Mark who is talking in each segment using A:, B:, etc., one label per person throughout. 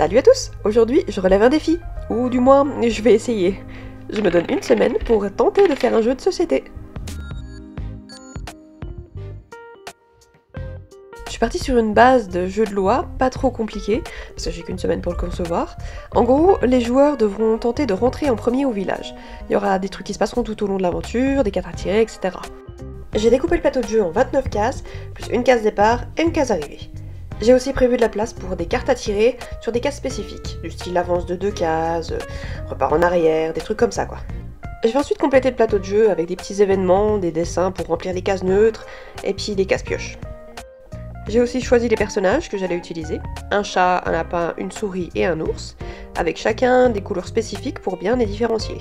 A: Salut à tous! Aujourd'hui, je relève un défi. Ou du moins, je vais essayer. Je me donne une semaine pour tenter de faire un jeu de société. Je suis partie sur une base de jeu de loi, pas trop compliqué, parce que j'ai qu'une semaine pour le concevoir. En gros, les joueurs devront tenter de rentrer en premier au village. Il y aura des trucs qui se passeront tout au long de l'aventure, des cartes à tirer, etc. J'ai découpé le plateau de jeu en 29 cases, plus une case départ et une case arrivée. J'ai aussi prévu de la place pour des cartes à tirer sur des cases spécifiques, du style avance de 2 cases, repart en arrière, des trucs comme ça quoi. Je vais ensuite compléter le plateau de jeu avec des petits événements, des dessins pour remplir les cases neutres, et puis des cases pioches. J'ai aussi choisi les personnages que j'allais utiliser, un chat, un lapin, une souris et un ours, avec chacun des couleurs spécifiques pour bien les différencier.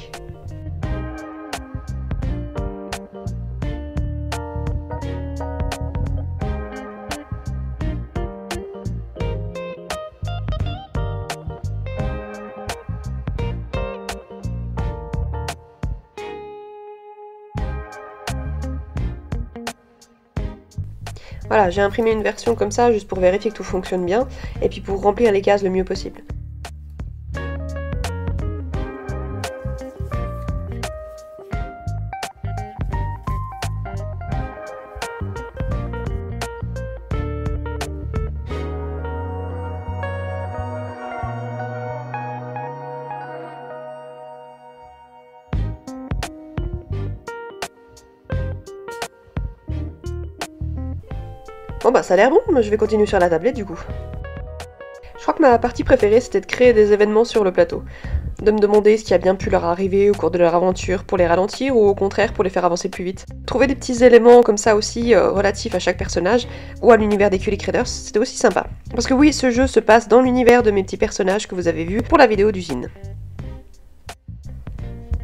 A: Voilà, j'ai imprimé une version comme ça juste pour vérifier que tout fonctionne bien, et puis pour remplir les cases le mieux possible. Bon bah ça a l'air bon, mais je vais continuer sur la tablette du coup. Je crois que ma partie préférée c'était de créer des événements sur le plateau. De me demander ce qui a bien pu leur arriver au cours de leur aventure pour les ralentir ou au contraire pour les faire avancer plus vite. Trouver des petits éléments comme ça aussi relatifs à chaque personnage ou à l'univers des Cully Creators, c'était aussi sympa. Parce que oui, ce jeu se passe dans l'univers de mes petits personnages que vous avez vus pour la vidéo d'usine.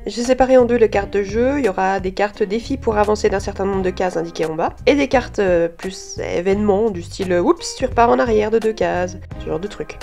A: J'ai séparé en deux les cartes de jeu, il y aura des cartes défis pour avancer d'un certain nombre de cases indiquées en bas, et des cartes plus événements du style « Oups, tu repars en arrière de 2 cases », ce genre de trucs.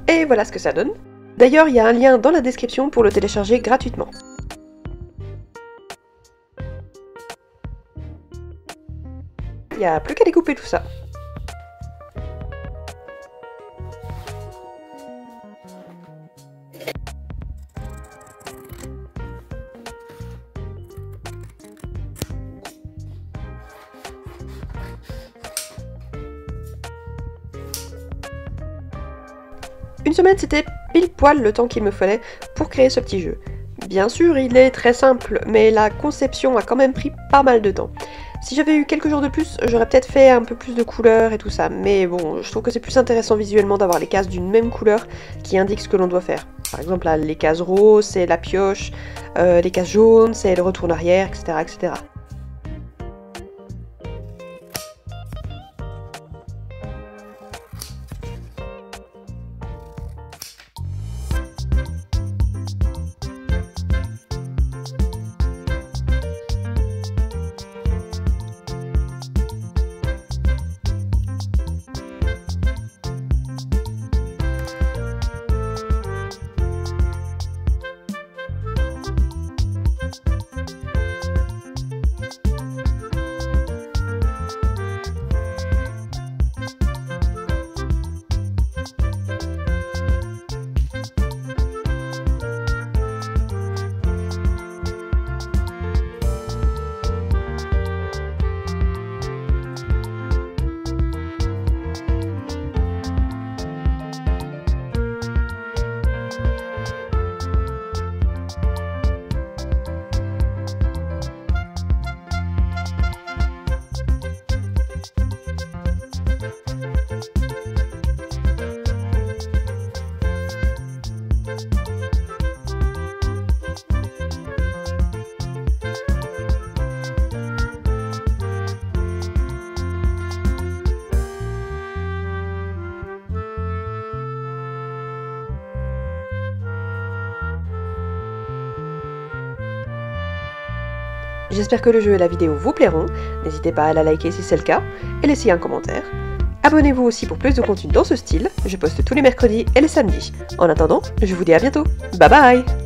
A: Et voilà ce que ça donne. D'ailleurs, il y a un lien dans la description pour le télécharger gratuitement. Il n'y a plus qu'à découper tout ça. Une semaine, c'était pile poil le temps qu'il me fallait pour créer ce petit jeu. Bien sûr, il est très simple, mais la conception a quand même pris pas mal de temps. Si j'avais eu quelques jours de plus, j'aurais peut-être fait un peu plus de couleurs et tout ça, mais bon, je trouve que c'est plus intéressant visuellement d'avoir les cases d'une même couleur qui indiquent ce que l'on doit faire. Par exemple, là, les cases roses, c'est la pioche, les cases jaunes, c'est le retour en arrière, etc., etc. J'espère que le jeu et la vidéo vous plairont, n'hésitez pas à la liker si c'est le cas, et laissez un commentaire. Abonnez-vous aussi pour plus de contenu dans ce style, je poste tous les mercredis et les samedis. En attendant, je vous dis à bientôt, bye bye!